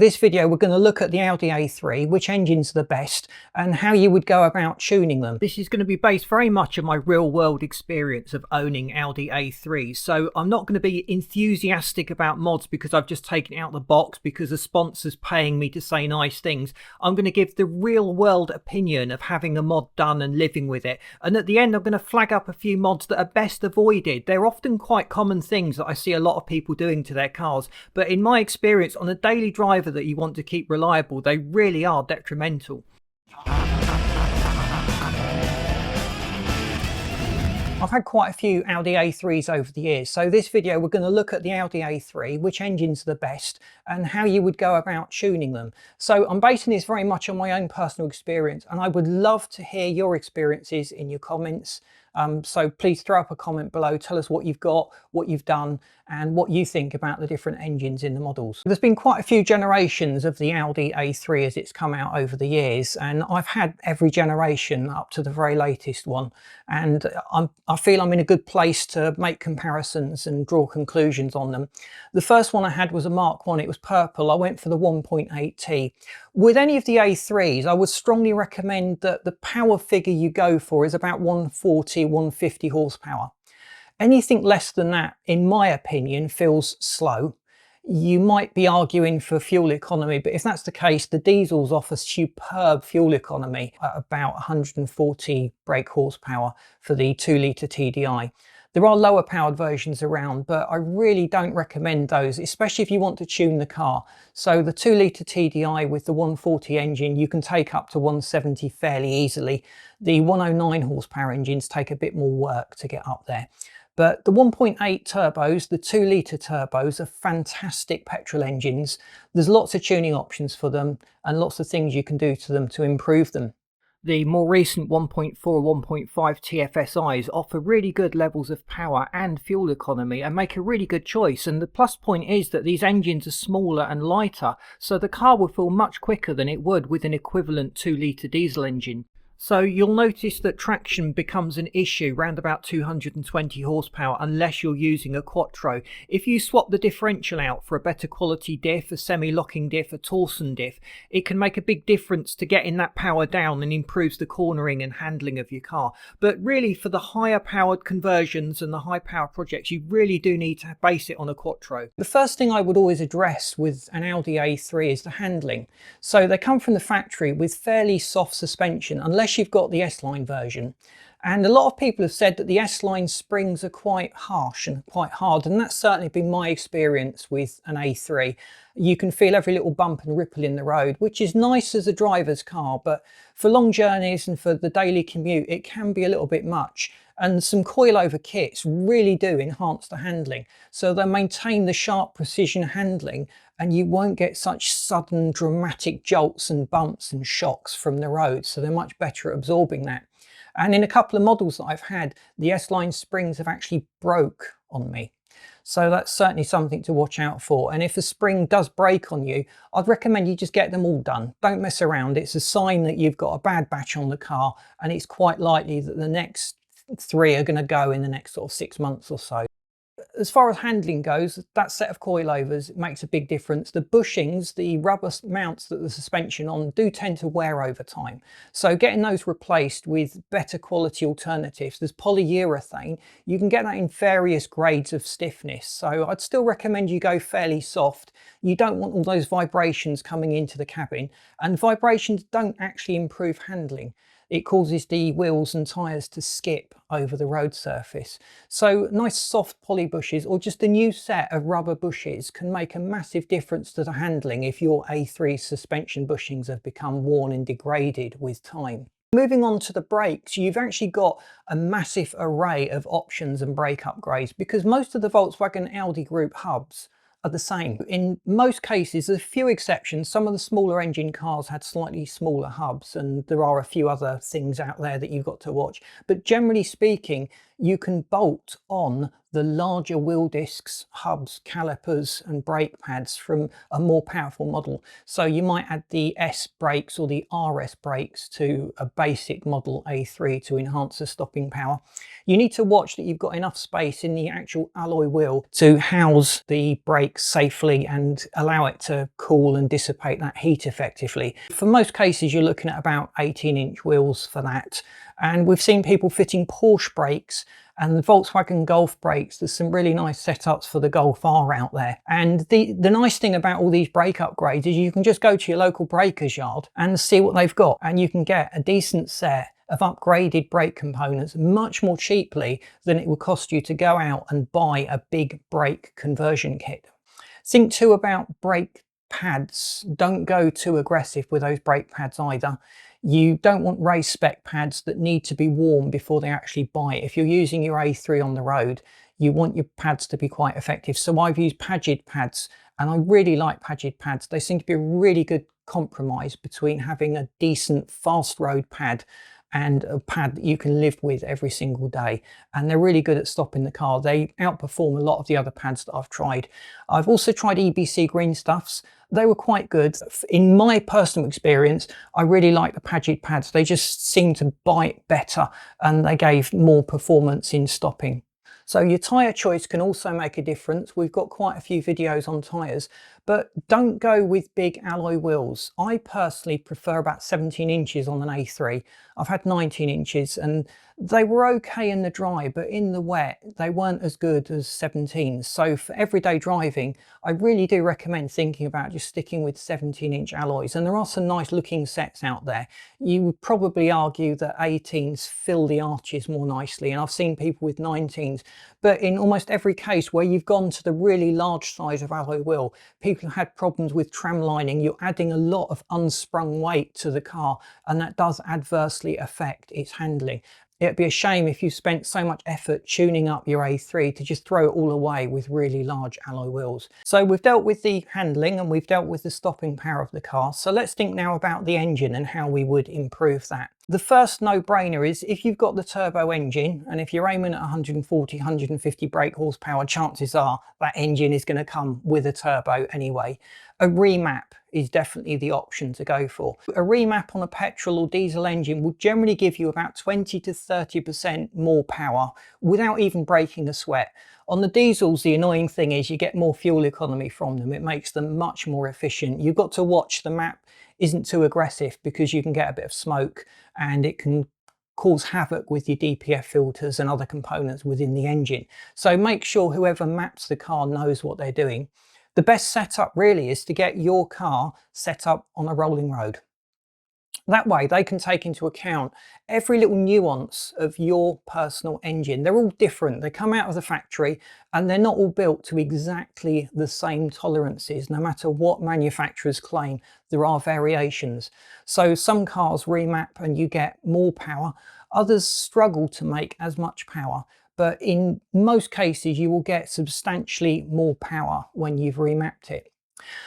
This video we're going to look at the Audi A3, which engines are the best and how you would go about tuning them. This is going to be based very much on my real world experience of owning Audi A3, so I'm not going to be enthusiastic about mods because I've just taken it out of the box because the sponsor's paying me to say nice things. I'm going to give the real world opinion of having a mod done and living with it, and at the end I'm going to flag up a few mods that are best avoided. They're often quite common things that I see a lot of people doing to their cars, but in my experience on a daily driver that you want to keep reliable, they really are detrimental. I've had quite a few Audi A3s over the years, so this video we're going to look at the Audi A3, which engines are the best and how you would go about tuning them. So I'm basing this very much on my own personal experience, and I would love to hear your experiences in your comments. So please throw up a comment below, tell us what you've got, what you've done, and what you think about the different engines in the models. There's been quite a few generations of the Audi A3 as it's come out over the years, and I've had every generation up to the very latest one, and I feel I'm in a good place to make comparisons and draw conclusions on them. The first one I had was a Mark 1, it was purple. I went for the 1.8T. With any of the A3s, I would strongly recommend that the power figure you go for is about 140, 150 horsepower. Anything less than that, in my opinion, feels slow. You might be arguing for fuel economy, but if that's the case, the diesels offer superb fuel economy at about 140 brake horsepower for the 2-litre TDI. There are lower powered versions around, but I really don't recommend those, especially if you want to tune the car. So the 2-litre TDI with the 140 engine, you can take up to 170 fairly easily. The 109 horsepower engines take a bit more work to get up there. But the 1.8 turbos, the 2-litre turbos, are fantastic petrol engines. There's lots of tuning options for them and lots of things you can do to them to improve them. The more recent 1.4 or 1.5 TFSIs offer really good levels of power and fuel economy and make a really good choice, and the plus point is that these engines are smaller and lighter, so the car will feel much quicker than it would with an equivalent 2-litre diesel engine. So you'll notice that traction becomes an issue round about 220 horsepower unless you're using a Quattro. If you swap the differential out for a better quality diff, a semi-locking diff, a torsion diff, it can make a big difference to getting that power down and improves the cornering and handling of your car. But really for the higher powered conversions and the high power projects, you really do need to base it on a Quattro. The first thing I would always address with an Audi A3 is the handling. So they come from the factory with fairly soft suspension, unless you've got the S-Line version, and a lot of people have said that the S-Line springs are quite harsh and quite hard, and that's certainly been my experience with an A3. You can feel every little bump and ripple in the road, which is nice as a driver's car, but for long journeys and for the daily commute it can be a little bit much. And some coilover kits really do enhance the handling, so they maintain the sharp precision handling and you won't get such sudden dramatic jolts and bumps and shocks from the road, so they're much better at absorbing that. And in a couple of models that I've had, the S-Line springs have actually broke on me. So that's certainly something to watch out for. And if a spring does break on you, I'd recommend you just get them all done. Don't mess around. It's a sign that you've got a bad batch on the car, and it's quite likely that the next 3 are going to go in the next sort of 6 months or so. As far as handling goes, that set of coilovers makes a big difference. The bushings, the rubber mounts that the suspension on, do tend to wear over time. So getting those replaced with better quality alternatives. There's polyurethane. You can get that in various grades of stiffness. So I'd still recommend you go fairly soft. You don't want all those vibrations coming into the cabin, and vibrations don't actually improve handling. It causes the wheels and tyres to skip over the road surface. So nice soft poly bushes or just a new set of rubber bushes can make a massive difference to the handling if your A3 suspension bushings have become worn and degraded with time. Moving on to the brakes, you've actually got a massive array of options and brake upgrades because most of the Volkswagen Audi Group hubs are the same. In most cases, there's a few exceptions. Some of the smaller engine cars had slightly smaller hubs, and there are a few other things out there that you've got to watch. But generally speaking, you can bolt on the larger wheel discs, hubs, calipers and brake pads from a more powerful model. So you might add the S brakes or the RS brakes to a basic model A3 to enhance the stopping power. You need to watch that you've got enough space in the actual alloy wheel to house the brakes safely and allow it to cool and dissipate that heat effectively. For most cases you're looking at about 18-inch wheels for that, and we've seen people fitting Porsche brakes and the Volkswagen Golf brakes. There's some really nice setups for the Golf R out there. And the nice thing about all these brake upgrades is you can just go to your local breakers yard and see what they've got, and you can get a decent set of upgraded brake components much more cheaply than it would cost you to go out and buy a big brake conversion kit. Think too about brake pads. Don't go too aggressive with those brake pads either. You don't want race spec pads that need to be warm before they actually bite. If you're using your A3 on the road, you want your pads to be quite effective. So I've used Pagid pads, and I really like Pagid pads. They seem to be a really good compromise between having a decent fast road pad and a pad that you can live with every single day. And they're really good at stopping the car. They outperform a lot of the other pads that I've tried. I've also tried EBC Green Stuffs. They were quite good. In my personal experience, I really like the Pagid pads. They just seem to bite better and they gave more performance in stopping. So your tyre choice can also make a difference. We've got quite a few videos on tyres, but don't go with big alloy wheels. I personally prefer about 17 inches on an A3. I've had 19 inches and they were okay in the dry, but in the wet, they weren't as good as 17s. So for everyday driving, I really do recommend thinking about just sticking with 17-inch alloys. And there are some nice looking sets out there. You would probably argue that 18s fill the arches more nicely, and I've seen people with 19s. But in almost every case where you've gone to the really large size of alloy wheel, people have had problems with tram lining. You're adding a lot of unsprung weight to the car, and that does adversely affect its handling. It'd be a shame if you spent so much effort tuning up your A3 to just throw it all away with really large alloy wheels. So we've dealt with the handling and we've dealt with the stopping power of the car. So let's think now about the engine and how we would improve that. The first no-brainer is if you've got the turbo engine, and if you're aiming at 140, 150 brake horsepower, chances are that engine is going to come with a turbo anyway. A remap is definitely the option to go for. A remap on a petrol or diesel engine will generally give you about 20 to 30% more power without even breaking a sweat. On the diesels, the annoying thing is you get more fuel economy from them. It makes them much more efficient. You've got to watch the map isn't too aggressive because you can get a bit of smoke and it can cause havoc with your DPF filters and other components within the engine. So make sure whoever maps the car knows what they're doing. The best setup really is to get your car set up on a rolling road. That way they can take into account every little nuance of your personal engine. They're all different. They come out of the factory and they're not all built to exactly the same tolerances. No matter what manufacturers claim, there are variations. So some cars remap and you get more power. Others struggle to make as much power. But in most cases, you will get substantially more power when you've remapped it.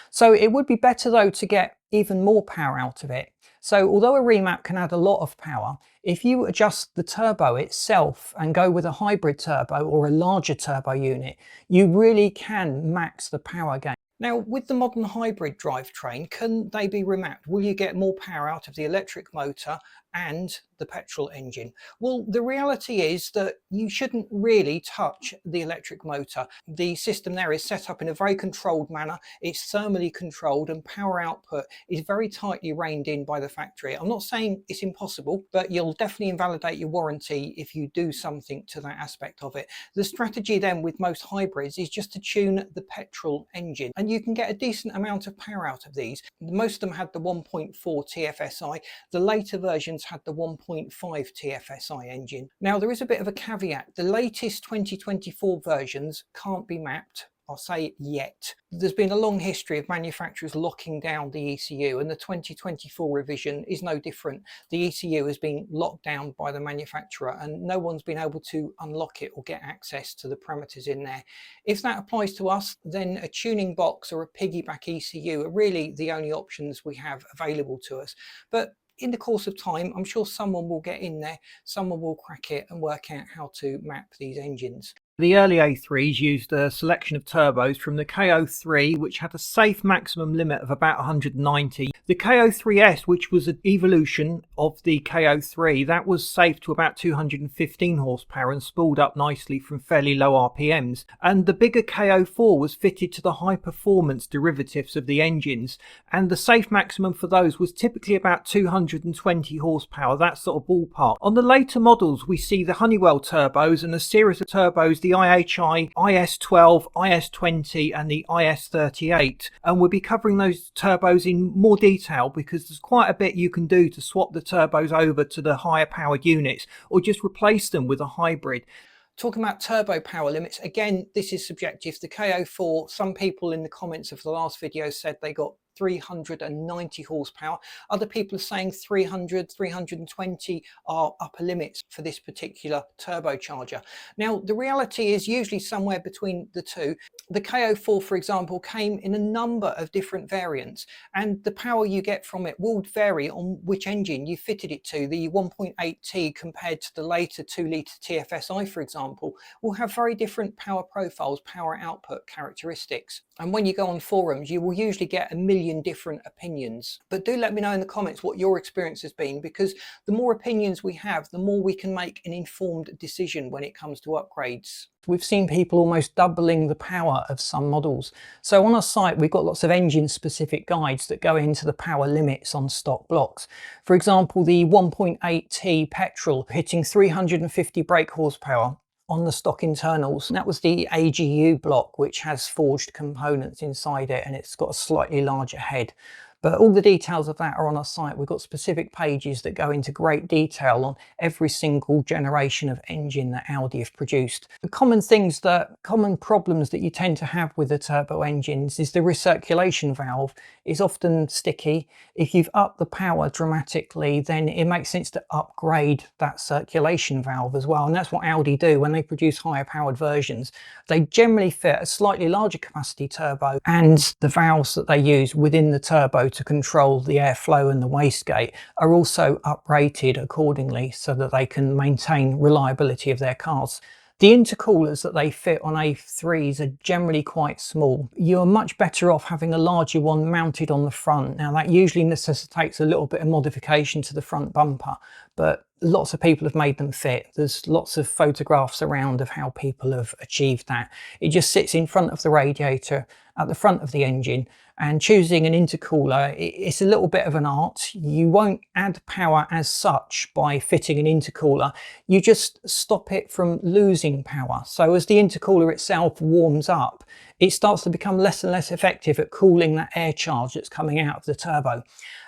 So it would be better though to get even more power out of it. So although a remap can add a lot of power, if you adjust the turbo itself and go with a hybrid turbo or a larger turbo unit, you really can max the power gain. Now, with the modern hybrid drivetrain, can they be remapped? Will you get more power out of the electric motor and the petrol engine? Well, the reality is that you shouldn't really touch the electric motor. The system there is set up in a very controlled manner. It's thermally controlled and power output is very tightly reined in by the factory. I'm not saying it's impossible, but you'll definitely invalidate your warranty if you do something to that aspect of it. The strategy then with most hybrids is just to tune the petrol engine, and you can get a decent amount of power out of these. Most of them had the 1.4 TFSI. The later versions had the 1.5 TFSI engine. Now there is a bit of a caveat. The latest 2024 versions can't be mapped. I'll say yet. There's been a long history of manufacturers locking down the ECU, and the 2024 revision is no different. The ECU has been locked down by the manufacturer and no one's been able to unlock it or get access to the parameters in there. If that applies to us, then a tuning box or a piggyback ECU are really the only options we have available to us. But in the course of time, I'm sure someone will get in there, someone will crack it and work out how to map these engines. The early A3s used a selection of turbos from the K03, which had a safe maximum limit of about 190. The K03S, which was an evolution of the K03, that was safe to about 215 horsepower and spooled up nicely from fairly low RPMs. And the bigger K04 was fitted to the high performance derivatives of the engines, and the safe maximum for those was typically about 220 horsepower, that sort of ballpark. On the later models, we see the Honeywell turbos and a series of turbos, the IHI, IS12, IS20 and the IS38, and we'll be covering those turbos in more detail because there's quite a bit you can do to swap the turbos over to the higher powered units or just replace them with a hybrid. Talking about turbo power limits, again, this is subjective. The K04, some people in the comments of the last video said they got 390 horsepower. Other people are saying 300, 320 are upper limits for this particular turbocharger. Now, the reality is usually somewhere between the two. The K04, for example, came in a number of different variants, and the power you get from it will vary on which engine you fitted it to. The 1.8T compared to the later 2-litre TFSI, for example, will have very different power profiles, power output characteristics. And when you go on forums, you will usually get a million different opinions. But do let me know in the comments what your experience has been, because the more opinions we have, the more we can make an informed decision when it comes to upgrades. We've seen people almost doubling the power of some models. So on our site, we've got lots of engine specific guides that go into the power limits on stock blocks. For example, the 1.8T Petrol hitting 350 brake horsepower on the stock internals. That was the AGU block, which has forged components inside it, and it's got a slightly larger head. But all the details of that are on our site. We've got specific pages that go into great detail on every single generation of engine that Audi have produced. The common problems that you tend to have with the turbo engines is the recirculation valve is often sticky. If you've upped the power dramatically, then it makes sense to upgrade that circulation valve as well. And that's what Audi do when they produce higher powered versions. They generally fit a slightly larger capacity turbo, and the valves that they use within the turbo to control the airflow and the wastegate are also uprated accordingly so that they can maintain reliability of their cars. The intercoolers that they fit on A3s are generally quite small. You're much better off having a larger one mounted on the front. Now that usually necessitates a little bit of modification to the front bumper, but lots of people have made them fit. There's lots of photographs around of how people have achieved that. It just sits in front of the radiator at the front of the engine, and choosing an intercooler, it's a little bit of an art. You won't add power as such by fitting an intercooler. You just stop it from losing power. So as the intercooler itself warms up, it starts to become less and less effective at cooling that air charge that's coming out of the turbo.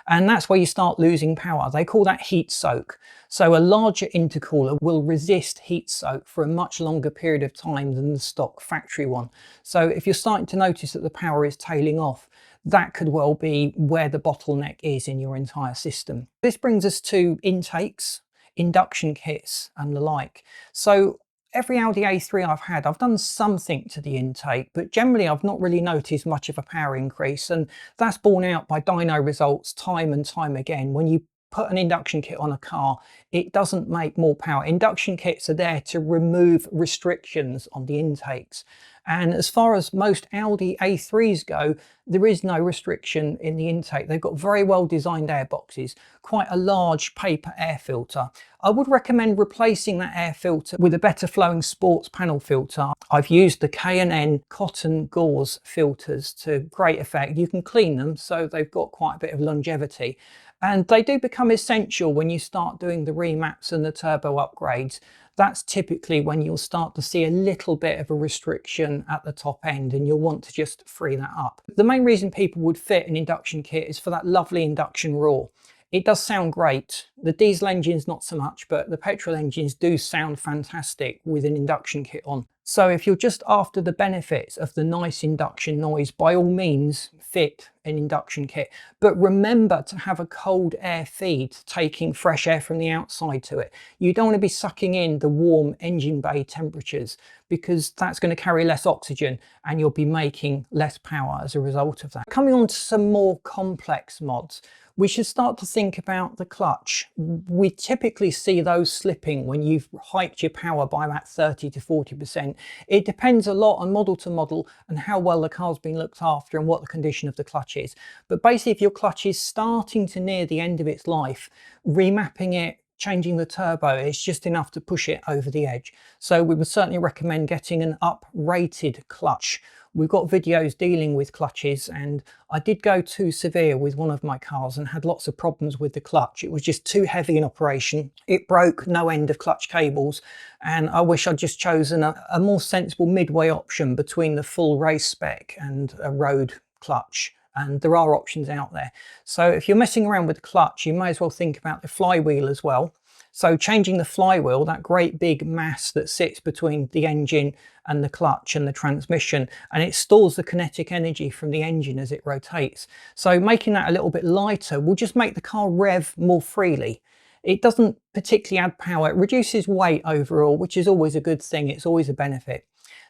And that's where you start losing power. They call that heat soak. So a larger intercooler will resist heat soak for a much longer period of time than the stock factory one. So if you're starting to notice that the power is tailing off, that could well be where the bottleneck is in your entire system. This brings us to intakes, induction kits and the like. So every Audi A3 I've had, I've done something to the intake, but generally I've not really noticed much of a power increase, and that's borne out by dyno results time and time again. When you put an induction kit on a car, it doesn't make more power. Induction kits are there to remove restrictions on the intakes. And as far as most Audi A3s go, there is no restriction in the intake. They've got very well designed air boxes, quite a large paper air filter. I would recommend replacing that air filter with a better flowing sports panel filter. I've used the K&N cotton gauze filters to great effect. You can clean them, so they've got quite a bit of longevity. And they do become essential when you start doing the remaps and the turbo upgrades. That's typically when you'll start to see a little bit of a restriction at the top end, and you'll want to just free that up. The main reason people would fit an induction kit is for that lovely induction roar. It does sound great. The diesel engines not so much, but the petrol engines do sound fantastic with an induction kit on. So if you're just after the benefits of the nice induction noise, by all means fit an induction kit. But remember to have a cold air feed, taking fresh air from the outside to it. You don't want to be sucking in the warm engine bay temperatures, because that's going to carry less oxygen and you'll be making less power as a result of that. Coming on to some more complex mods, we should start to think about the clutch. we typically see those slipping when you've hiked your power by about 30 to 40%. It depends a lot on model to model and how well the car's been looked after and what the condition of the clutch is. But basically, if your clutch is starting to near the end of its life, remapping it, changing the turbo, it's just enough to push it over the edge. So we would certainly recommend getting an up-rated clutch. We've got videos dealing with clutches, and I did go too severe with one of my cars and had lots of problems with the clutch. It was just too heavy in operation. It broke no end of clutch cables, and I wish I'd just chosen a more sensible midway option between the full race spec and a road clutch. And there are options out there. So if you're messing around with the clutch, you may as well think about the flywheel as well. So changing the flywheel, that great big mass that sits between the engine and the clutch and the transmission, and it stores the kinetic energy from the engine as it rotates. So making that a little bit lighter will just make the car rev more freely. It doesn't particularly add power. It reduces weight overall, which is always a good thing. It's always a benefit.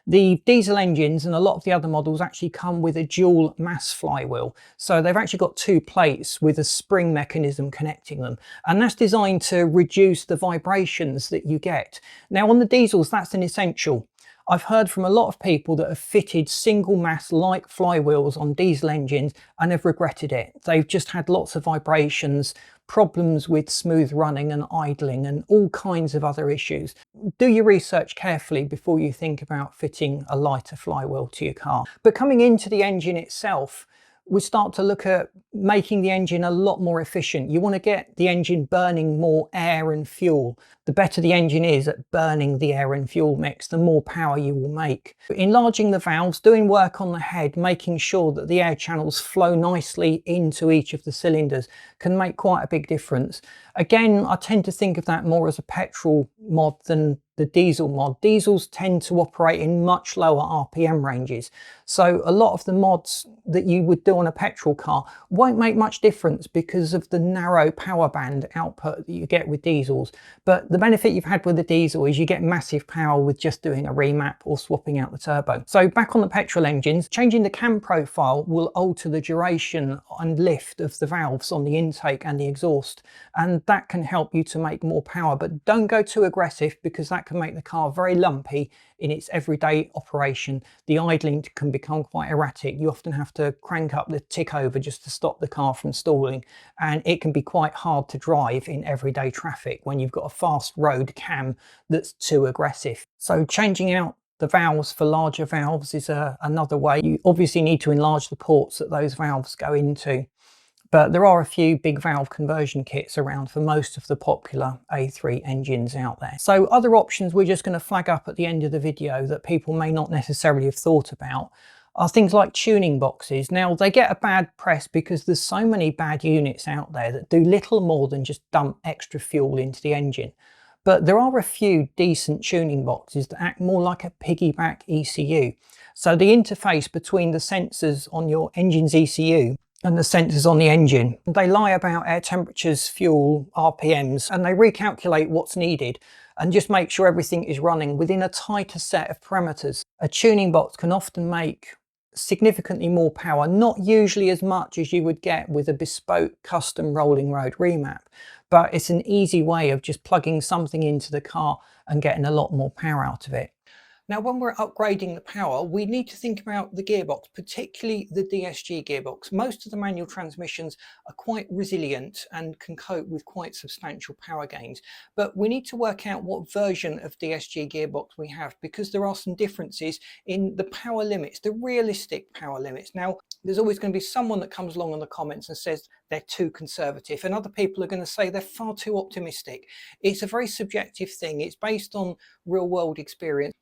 The diesel engines and a lot of the other models actually come with a dual mass flywheel. So they've actually got two plates with a spring mechanism connecting them. And that's designed to reduce the vibrations that you get. Now on the diesels, that's an essential. I've heard from a lot of people that have fitted single mass like flywheels on diesel engines and have regretted it. They've just had lots of vibrations, problems with smooth running and idling and all kinds of other issues. Do your research carefully before you think about fitting a lighter flywheel to your car. But coming into the engine itself, we start to look at making the engine a lot more efficient. You want to get the engine burning more air and fuel. The better the engine is at burning the air and fuel mix, the more power you will make. Enlarging the valves, doing work on the head, making sure that the air channels flow nicely into each of the cylinders can make quite a big difference. Again, I tend to think of that more as a petrol mod than the diesel mod. Diesels tend to operate in much lower RPM ranges. So a lot of the mods that you would do on a petrol car won't make much difference because of the narrow power band output that you get with diesels. But the benefit you've had with the diesel is you get massive power with just doing a remap or swapping out the turbo. So back on the petrol engines, changing the cam profile will alter the duration and lift of the valves on the intake and the exhaust. And that can help you to make more power, but don't go too aggressive because that can make the car very lumpy in its everyday operation. The idling can become quite erratic. You often have to crank up the tick over just to stop the car from stalling, and it can be quite hard to drive in everyday traffic when you've got a fast road cam that's too aggressive. So changing out the valves for larger valves is another way. You obviously need to enlarge the ports that those valves go into. But there are a few big valve conversion kits around for most of the popular A3 engines out there. So other options we're just going to flag up at the end of the video that people may not necessarily have thought about are things like tuning boxes. Now they get a bad press because there's so many bad units out there that do little more than just dump extra fuel into the engine. But there are a few decent tuning boxes that act more like a piggyback ECU. So the interface between the sensors on your engine's ECU and the sensors on the engine, they lie about air temperatures, fuel, RPMs, and they recalculate what's needed and just make sure everything is running within a tighter set of parameters. A tuning box can often make significantly more power, not usually as much as you would get with a bespoke custom rolling road remap, but it's an easy way of just plugging something into the car and getting a lot more power out of it. Now, when we're upgrading the power, we need to think about the gearbox, particularly the DSG gearbox. Most of the manual transmissions are quite resilient and can cope with quite substantial power gains. But we need to work out what version of DSG gearbox we have, because there are some differences in the power limits, the realistic power limits. Now, there's always going to be someone that comes along in the comments and says they're too conservative, and other people are going to say they're far too optimistic. It's a very subjective thing. It's based on real world experience.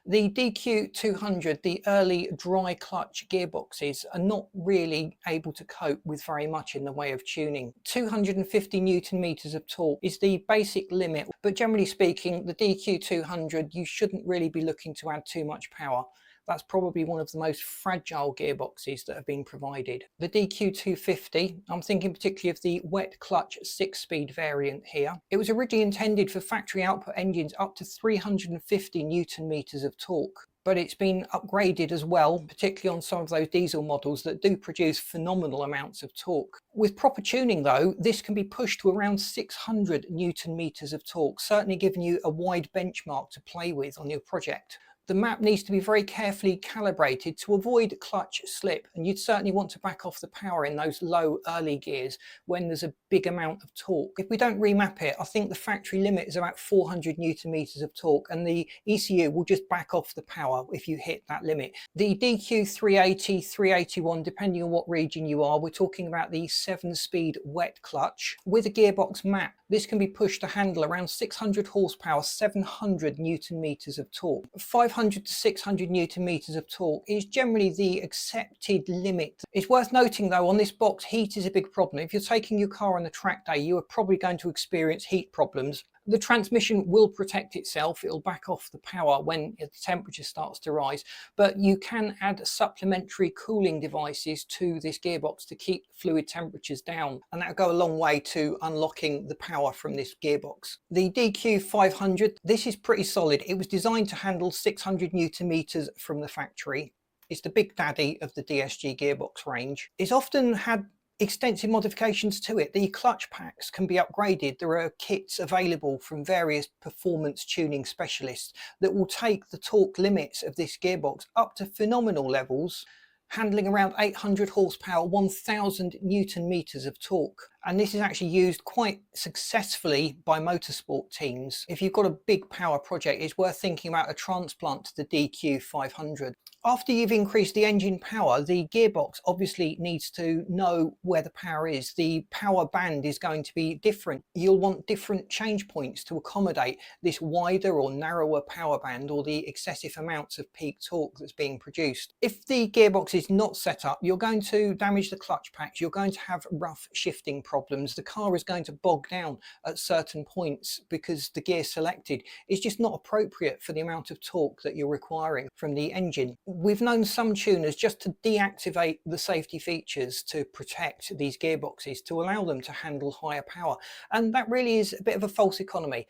The DQ200, the early dry clutch gearboxes, are not really able to cope with very much in the way of tuning. 250 Newton meters of torque is the basic limit, but generally speaking, the DQ200, you shouldn't really be looking to add too much power. That's probably one of the most fragile gearboxes that have been provided. The DQ250, I'm thinking particularly of the wet clutch 6-speed variant here. It was originally intended for factory output engines up to 350 Newton meters of torque. but it's been upgraded as well, particularly on some of those diesel models that do produce phenomenal amounts of torque. With proper tuning though, this can be pushed to around 600 Newton meters of torque, certainly giving you a wide benchmark to play with on your project. The map needs to be very carefully calibrated to avoid clutch slip, and you'd certainly want to back off the power in those low early gears when there's a big amount of torque. If we don't remap it, I think the factory limit is about 400 Newton meters of torque, and the ECU will just back off the power if you hit that limit. The DQ 380, 381, depending on what region you are, we're talking about the 7-speed wet clutch. With a gearbox map, this can be pushed to handle around 600 horsepower, 700 Newton meters of torque. 500 to 600 Newton meters of torque is generally the accepted limit. It's worth noting though, on this box, heat is a big problem. If you're taking your car on a track day, you are probably going to experience heat problems. The transmission will protect itself, it'll back off the power when the temperature starts to rise, but you can add supplementary cooling devices to this gearbox to keep fluid temperatures down, and that'll go a long way to unlocking the power from this gearbox. The DQ 500, this is pretty solid. It was designed to handle 600 Newton meters from the factory. It's the big daddy of the DSG gearbox range. It's often had extensive modifications to it. The clutch packs can be upgraded. There are kits available from various performance tuning specialists that will take the torque limits of this gearbox up to phenomenal levels, handling around 800 horsepower, 1000 Newton meters of torque. And this is actually used quite successfully by motorsport teams. If you've got a big power project, it's worth thinking about a transplant to the DQ 500. After you've increased the engine power, the gearbox obviously needs to know where the power is. The power band is going to be different. You'll want different change points to accommodate this wider or narrower power band or the excessive amounts of peak torque that's being produced. If the gearbox is not set up, you're going to damage the clutch packs. You're going to have rough shifting problems. The car is going to bog down at certain points because the gear selected is just not appropriate for the amount of torque that you're requiring from the engine. We've known some tuners just to deactivate the safety features to protect these gearboxes to allow them to handle higher power, and that really is a bit of a false economy.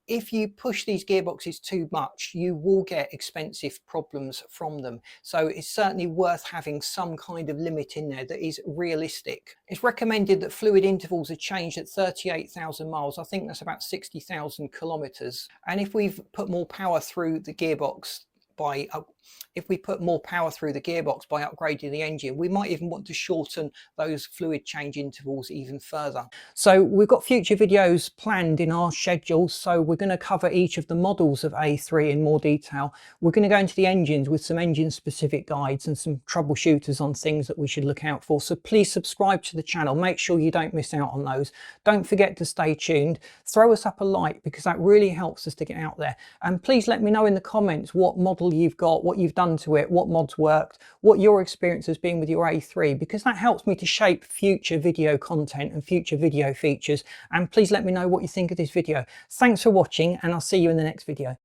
If you push these gearboxes too much, you will get expensive problems from them. So it's certainly worth having some kind of limit in there that is realistic. It's recommended that fluid intervals are changed at 38,000 miles. I think that's about 60,000 kilometers. And if we've put more power through the gearbox by upgrading the engine, we might even want to shorten those fluid change intervals even further. So we've got future videos planned in our schedule, so we're going to cover each of the models of A3 in more detail. We're going to go into the engines with some engine specific guides and some troubleshooters on things that we should look out for. So please subscribe to the channel, make sure you don't miss out on those. Don't forget to stay tuned. Throw us up a like because that really helps us to get out there. And please let me know in the comments what model you've got, what you've done to it, what mods worked, what your experience has been with your A3, because that helps me to shape future video content and future video features. And please let me know what you think of this video. Thanks for watching, and I'll see you in the next video.